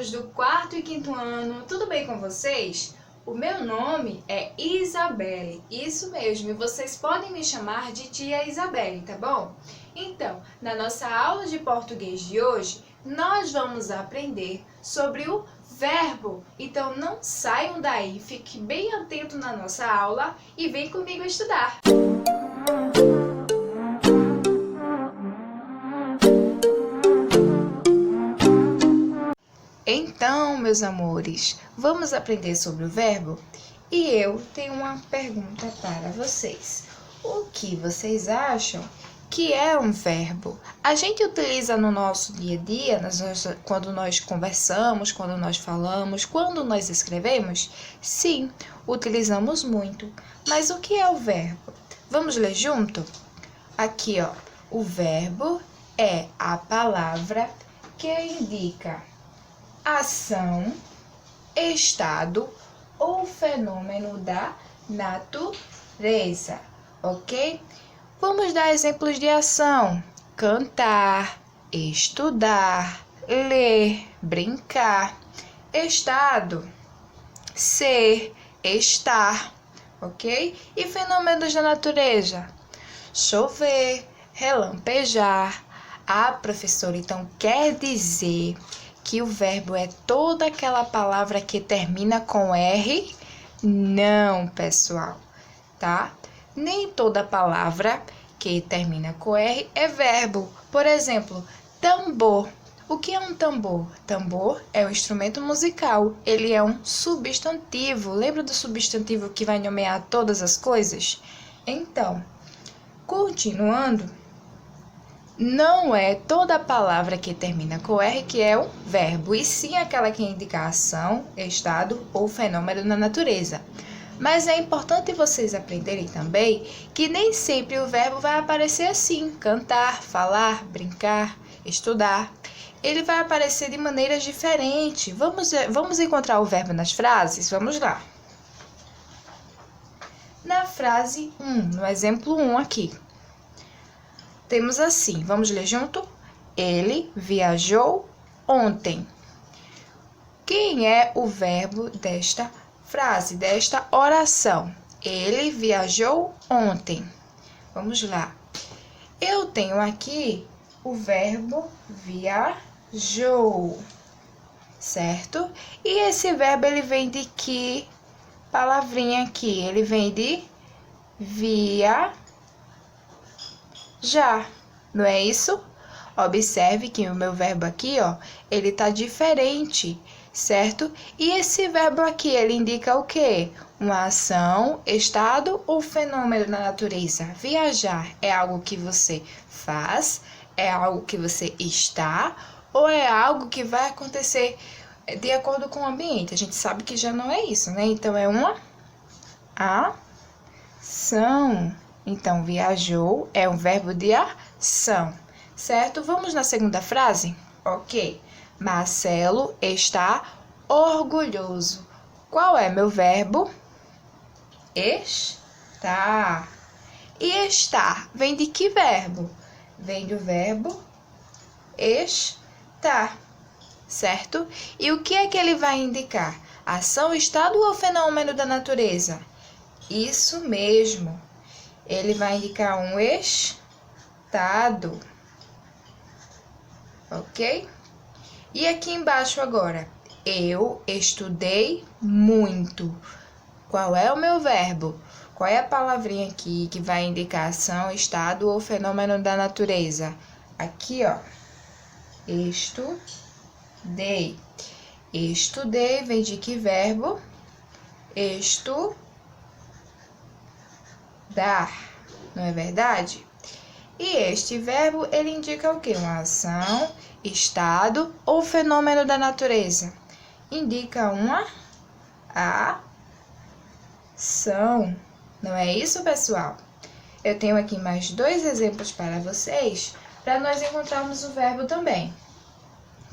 alunos do 4º e 5º ano, tudo bem com vocês? O meu nome é Isabelle, isso mesmo, e vocês podem me chamar de tia Isabelle, tá bom? Então, na nossa aula de português de hoje, nós vamos aprender sobre o verbo. Então, não saiam daí, fique bem atento na nossa aula e vem comigo estudar! Então, meus amores, vamos aprender sobre o verbo? E eu tenho uma pergunta para vocês. O que vocês acham que é um verbo? A gente utiliza no nosso dia a dia, quando nós conversamos, quando nós falamos, quando nós escrevemos? Sim, utilizamos muito. Mas o que é o verbo? Vamos ler junto? Aqui, ó, o verbo é a palavra que indica ação, estado ou fenômeno da natureza, ok? Vamos dar exemplos de ação: cantar, estudar, ler, brincar. Estado, ser, estar, ok? E fenômenos da natureza: chover, relampejar. Ah, professor, então quer dizer que o verbo é toda aquela palavra que termina com R? Não, pessoal, tá? Nem toda palavra que termina com R é verbo. Por exemplo, tambor. O que é um tambor? Tambor é um instrumento musical. Ele é um substantivo. Lembra do substantivo que vai nomear todas as coisas? Então, continuando, não é toda palavra que termina com R que é um verbo, e sim aquela que indica ação, estado ou fenômeno na natureza. Mas é importante vocês aprenderem também que nem sempre o verbo vai aparecer assim: cantar, falar, brincar, estudar. Ele vai aparecer de maneiras diferentes. Vamos encontrar o verbo nas frases? Vamos lá. Na frase 1, no exemplo 1 aqui. Temos assim, vamos ler junto? Ele viajou ontem. Quem é o verbo desta frase, desta oração? Ele viajou ontem. Vamos lá. Eu tenho aqui o verbo viajou, certo? E esse verbo, ele vem de que palavrinha aqui? Ele vem de já, não é isso? Observe que o meu verbo aqui, ó, ele tá diferente, certo? E esse verbo aqui, ele indica o quê? Uma ação, estado ou fenômeno na natureza? Viajar é algo que você faz, é algo que você está, ou é algo que vai acontecer de acordo com o ambiente? A gente sabe que já não é isso, né? Então, é uma ação. Então, viajou é um verbo de ação, certo? Vamos na segunda frase? Ok. Marcelo está orgulhoso. Qual é meu verbo? Estar. E estar vem de que verbo? Vem do verbo estar, certo? E o que é que ele vai indicar? Ação, estado ou fenômeno da natureza? Isso mesmo. Ele vai indicar um estado, ok? E aqui embaixo agora, eu estudei muito. Qual é o meu verbo? Qual é a palavrinha aqui que vai indicar ação, estado ou fenômeno da natureza? Aqui, ó, estudei. Estudei vem de que verbo? Dar, não é verdade? E este verbo, ele indica o quê? Uma ação, estado ou fenômeno da natureza? Indica uma ação, não é isso, pessoal? Eu tenho aqui mais 2 exemplos para vocês, para nós encontrarmos o verbo também.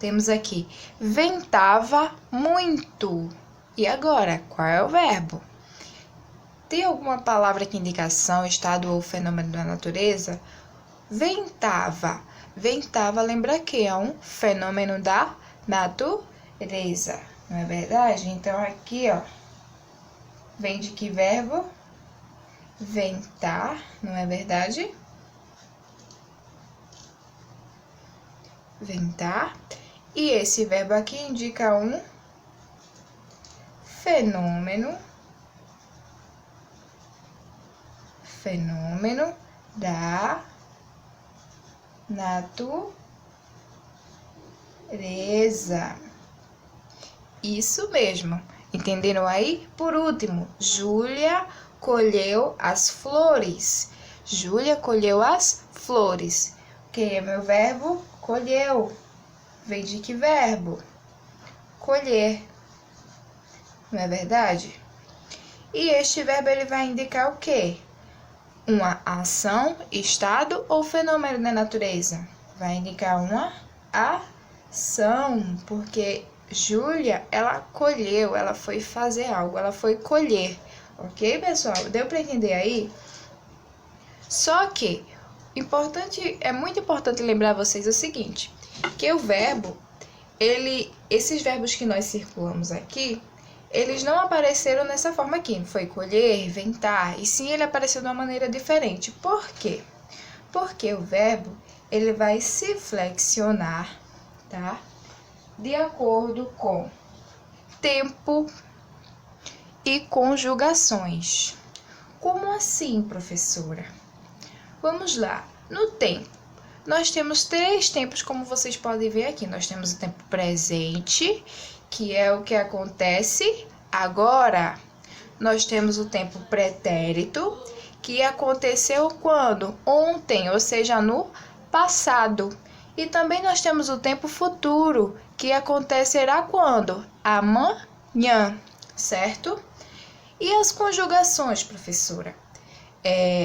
Temos aqui, ventava muito. E agora, qual é o verbo? Tem alguma palavra que indica ação, estado ou fenômeno da natureza? Ventava. Ventava, lembra que é um fenômeno da natureza. não é verdade? Então, aqui, ó, vem de que verbo? Ventar, não é verdade? Ventar. E esse verbo aqui indica um fenômeno da natureza. Isso mesmo. Entenderam aí? Por último, Júlia colheu as flores. Júlia colheu as flores. Quem é meu verbo? Colheu. Vem de que verbo? Colher. Não é verdade? E este verbo ele vai indicar o quê? Uma ação, estado ou fenômeno da natureza? Vai indicar uma ação, porque Júlia, ela colheu, ela foi fazer algo, ela foi colher. Ok, pessoal? Deu para entender aí? Só que é muito importante lembrar vocês o seguinte, que o verbo, esses verbos que nós circulamos aqui, eles não apareceram nessa forma aqui, foi colher, ventar, e sim ele apareceu de uma maneira diferente. Por quê? Porque o verbo, ele vai se flexionar, tá? De acordo com tempo e conjugações. Como assim, professora? Vamos lá. No tempo, nós temos 3 tempos, como vocês podem ver aqui. Nós temos o tempo presente, que é o que acontece agora. Nós temos o tempo pretérito, que aconteceu quando? Ontem, ou seja, no passado. E também nós temos o tempo futuro, que acontecerá quando? Amanhã, certo? E as conjugações, professora?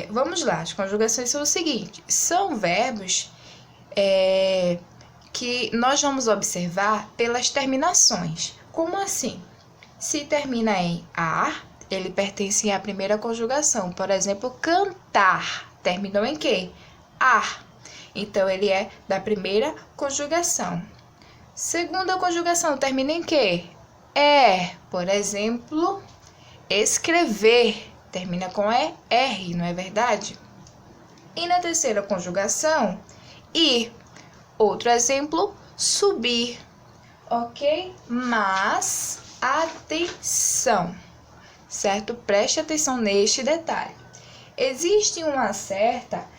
Vamos lá, as conjugações são o seguinte, são verbos que nós vamos observar pelas terminações. Como assim? Se termina em ar, ele pertence à primeira conjugação. Por exemplo, cantar, terminou em quê? Ar. Então, ele é da primeira conjugação. Segunda conjugação, termina em quê? Por exemplo, escrever, termina com ER, não é verdade? E na terceira conjugação, ir. Outro exemplo, subir, ok? Mas, atenção, certo? Preste atenção neste detalhe. Existe uma certa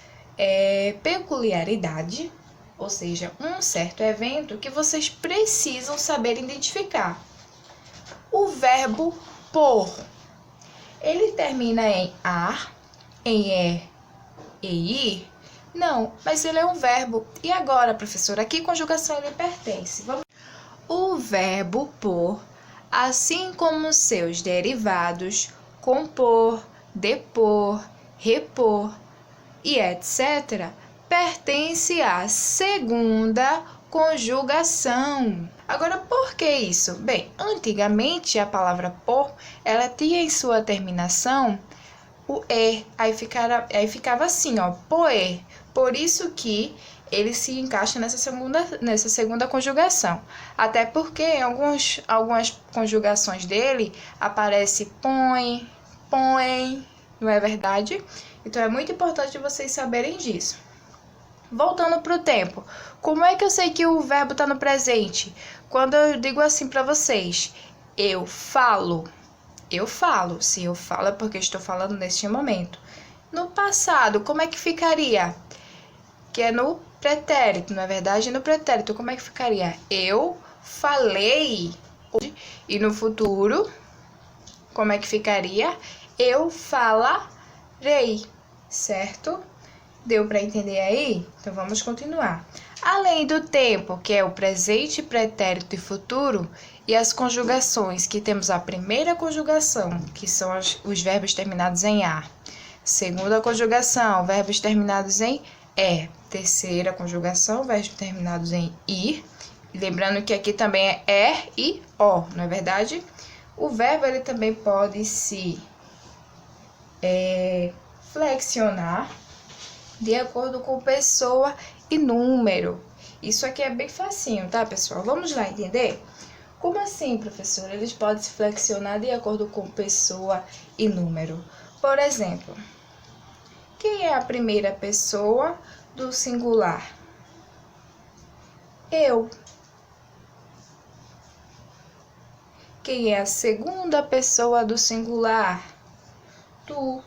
peculiaridade, ou seja, um certo evento que vocês precisam saber identificar. O verbo por, ele termina em ar, em e ir? Não, mas ele é um verbo. E agora, professora, a que conjugação ele pertence? O verbo por, assim como seus derivados, compor, depor, repor e etc., pertence à segunda conjugação. Agora, por que isso? Bem, antigamente a palavra por, ela tinha em sua terminação o e, aí ficava assim, ó, poer. Por isso que ele se encaixa nessa segunda conjugação. Até porque em algumas conjugações dele aparece põe, põem, não é verdade? Então é muito importante vocês saberem disso. Voltando para o tempo, como é que eu sei que o verbo está no presente? Quando eu digo assim para vocês, eu falo. Eu falo. Se eu falo é porque estou falando neste momento. No passado, como é que ficaria? Que é no pretérito, não é verdade? No pretérito, como é que ficaria? Eu falei. E no futuro, como é que ficaria? Eu falarei, certo? Deu para entender aí? Então, vamos continuar. Além do tempo, que é o presente, pretérito e futuro, e as conjugações, que temos a primeira conjugação, que são os verbos terminados em A. Segunda conjugação, verbos terminados em E. Terceira conjugação, verbos terminados em I. Lembrando que aqui também é e O, não é verdade? O verbo ele também pode se flexionar de acordo com pessoa e número. Isso aqui é bem facinho, tá, pessoal? Vamos lá entender? Como assim, professora? Eles podem se flexionar de acordo com pessoa e número. Por exemplo, quem é a primeira pessoa do singular? Eu. Quem é a segunda pessoa do singular? Tu.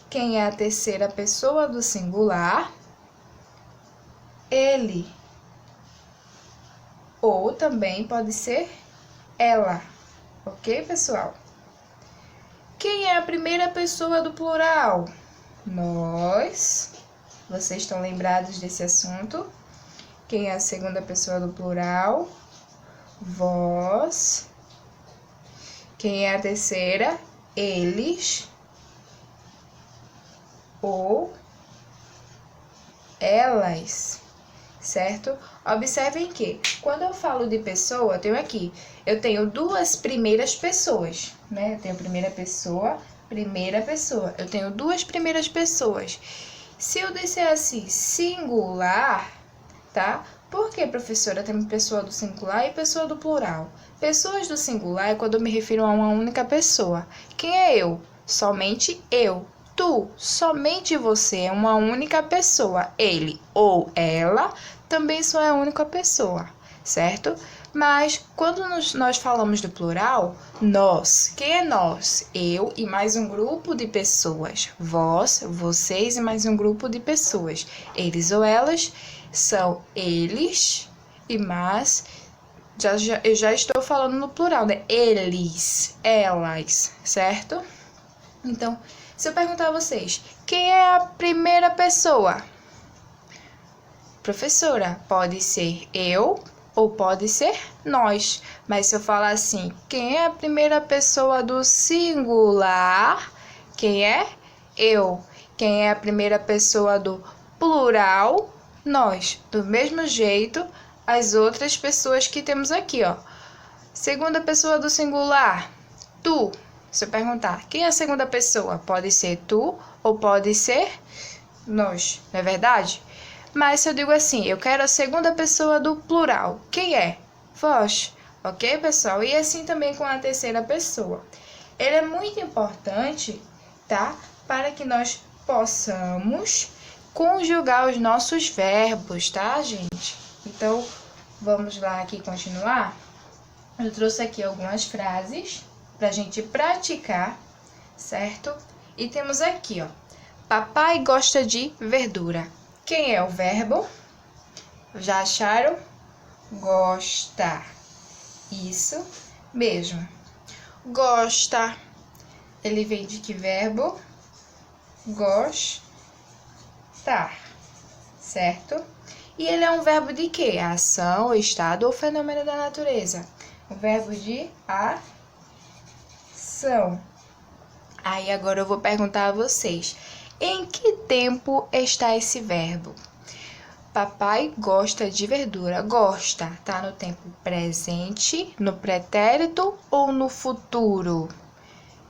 Quem é a terceira pessoa do singular? Ele. Ou também pode ser ela. Ok, pessoal? Quem é a primeira pessoa do plural? Nós. Vocês estão lembrados desse assunto? Quem é a segunda pessoa do plural? Vós. Quem é a terceira? Eles. Ou elas, certo? Observem que quando eu falo de pessoa, eu tenho duas primeiras pessoas, né? Eu tenho primeira pessoa. Eu tenho duas primeiras pessoas. Se eu disser assim, singular, tá? Por que, professora, tem pessoa do singular e pessoa do plural? Pessoas do singular é quando eu me refiro a uma única pessoa. Quem é eu? Somente eu. Tu, somente você é uma única pessoa. Ele ou ela também só é a única pessoa, certo? Mas quando nós falamos do plural, nós. Quem é nós? Eu e mais um grupo de pessoas. Vós, vocês e mais um grupo de pessoas. Eles ou elas são eles e mais. Eu já estou falando no plural, né? Eles, elas, certo? Então, se eu perguntar a vocês, quem é a primeira pessoa? Professora, pode ser eu ou pode ser nós. Mas se eu falar assim, quem é a primeira pessoa do singular? Quem é? Eu. Quem é a primeira pessoa do plural? Nós. Do mesmo jeito, as outras pessoas que temos aqui, ó. Segunda pessoa do singular, tu. Se eu perguntar, quem é a segunda pessoa? Pode ser tu ou pode ser nós, não é verdade? Mas se eu digo assim, eu quero a segunda pessoa do plural, quem é? Vós, ok, pessoal? E assim também com a terceira pessoa. Ele é muito importante, tá? Para que nós possamos conjugar os nossos verbos, tá, gente? Então, vamos lá aqui continuar. Eu trouxe aqui algumas frases para a gente praticar, certo? E temos aqui, ó. Papai gosta de verdura. Quem é o verbo? Já acharam? Gosta. Isso mesmo. Gosta. Ele vem de que verbo? Gostar. Certo? E ele é um verbo de quê? Ação, estado ou fenômeno da natureza? O verbo de ação. Aí agora eu vou perguntar a vocês, em que tempo está esse verbo? Papai gosta de verdura. Gosta, tá no tempo presente, no pretérito ou no futuro?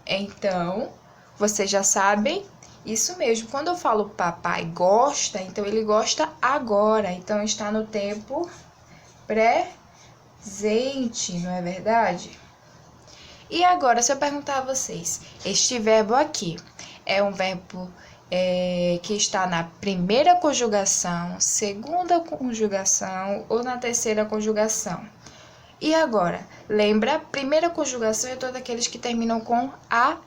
Então, vocês já sabem, isso mesmo. Quando eu falo papai gosta, então ele gosta agora. Então, está no tempo presente, não é verdade? E agora, se eu perguntar a vocês, este verbo aqui é um verbo que está na primeira conjugação, segunda conjugação ou na terceira conjugação? E agora, lembra, primeira conjugação é todos aqueles que terminam com AR.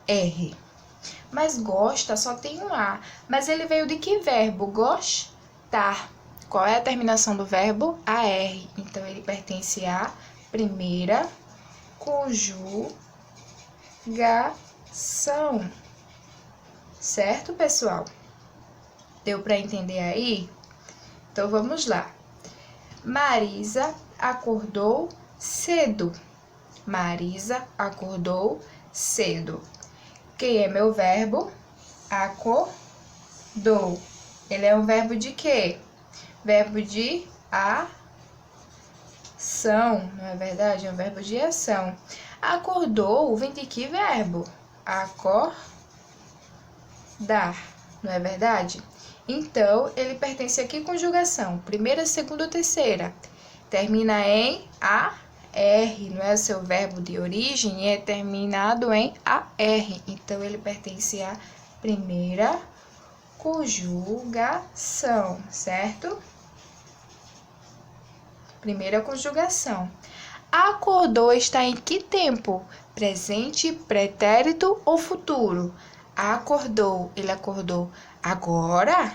Mas gosta só tem um A. Mas ele veio de que verbo? Gostar. Qual é a terminação do verbo? AR. Então, ele pertence à primeira conjugação. Certo, pessoal? Deu para entender aí? Então, vamos lá. Marisa acordou cedo. Marisa acordou cedo. Quem é meu verbo? Acordou. Ele é um verbo de quê? Verbo de ação, não é verdade? É um verbo de ação. Acordou vem de que verbo? Acordar, não é verdade? Então, ele pertence a que conjugação? Primeira, segunda ou terceira? termina em AR, não é o seu verbo de origem, é terminado em AR. Então, ele pertence à primeira conjugação, certo? Primeira conjugação. Acordou está em que tempo? Presente, pretérito ou futuro? Acordou, ele acordou agora?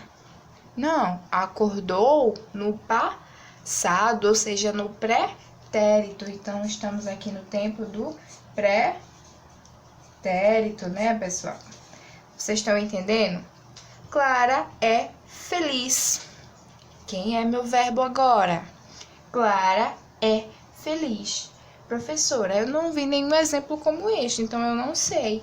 Não, acordou no passado, ou seja, no pretérito. Então, estamos aqui no tempo do pretérito, né, pessoal? Vocês estão entendendo? Clara é feliz. Quem é meu verbo agora? Clara é feliz. Professora, eu não vi nenhum exemplo como este, então eu não sei.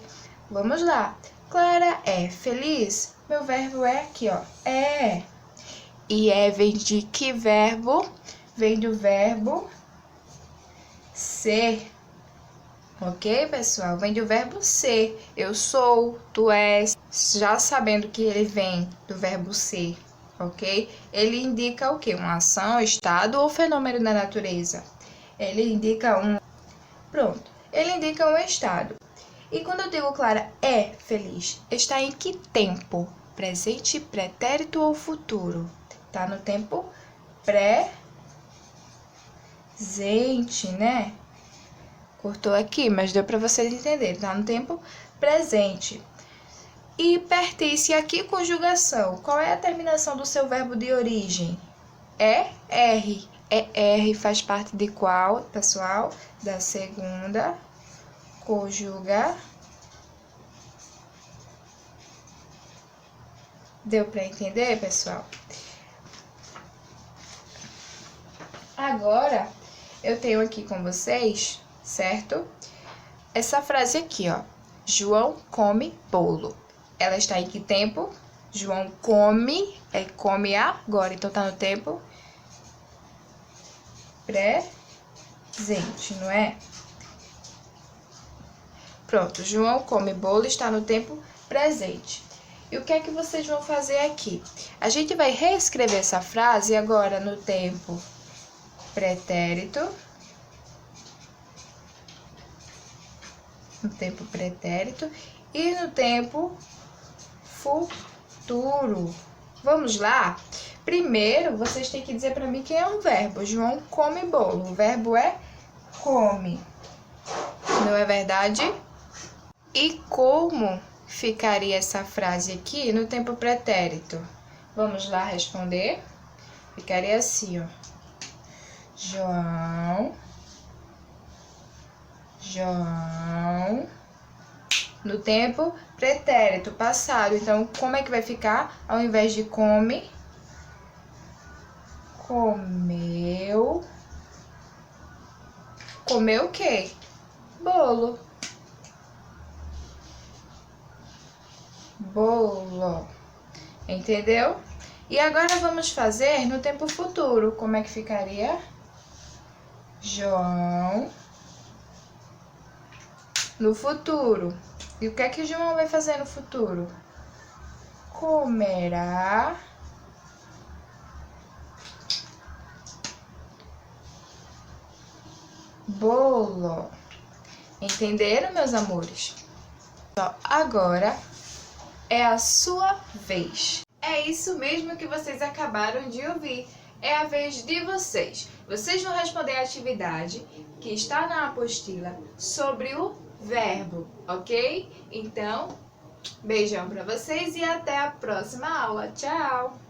Vamos lá. Clara é feliz. Meu verbo é aqui, ó. É. E vem de que verbo? Vem do verbo ser. Ok, pessoal? Vem do verbo ser. Eu sou, tu és. Já sabendo que ele vem do verbo ser, ok? Ele indica o quê? Uma ação, estado ou fenômeno da natureza? Ele indica um... Pronto. Ele indica um estado. E quando eu digo Clara é feliz, está em que tempo? Presente, pretérito ou futuro? Tá no tempo presente, né? Cortou aqui, mas deu para vocês entenderem. Tá no tempo presente. E pertence a que conjugação? Qual é a terminação do seu verbo de origem? É R. É R faz parte de qual, pessoal? Da segunda conjugação. Deu para entender, pessoal? Agora, eu tenho aqui com vocês, certo? Essa frase aqui, ó. João come bolo. Ela está em que tempo? João come, come agora, então tá no tempo presente, não é? Pronto, João come bolo está no tempo presente. E o que é que vocês vão fazer aqui? A gente vai reescrever essa frase agora no tempo pretérito. No tempo pretérito e no tempo futuro. Vamos lá? Primeiro, vocês têm que dizer para mim quem é um verbo. João come bolo. O verbo é come. Não é verdade? E como ficaria essa frase aqui no tempo pretérito? Vamos lá responder? Ficaria assim, ó. João. No tempo pretérito, passado. Então, como é que vai ficar? Ao invés de come, comeu. Comeu o quê? Bolo. Bolo. Entendeu? E agora vamos fazer no tempo futuro. Como é que ficaria? João. No futuro. E o que é que João vai fazer no futuro? Comerá bolo. Entenderam, meus amores? Agora é a sua vez. É isso mesmo que vocês acabaram de ouvir. É a vez de vocês. Vocês vão responder a atividade que está na apostila sobre o verbo, ok? Então, beijão para vocês e até a próxima aula. Tchau!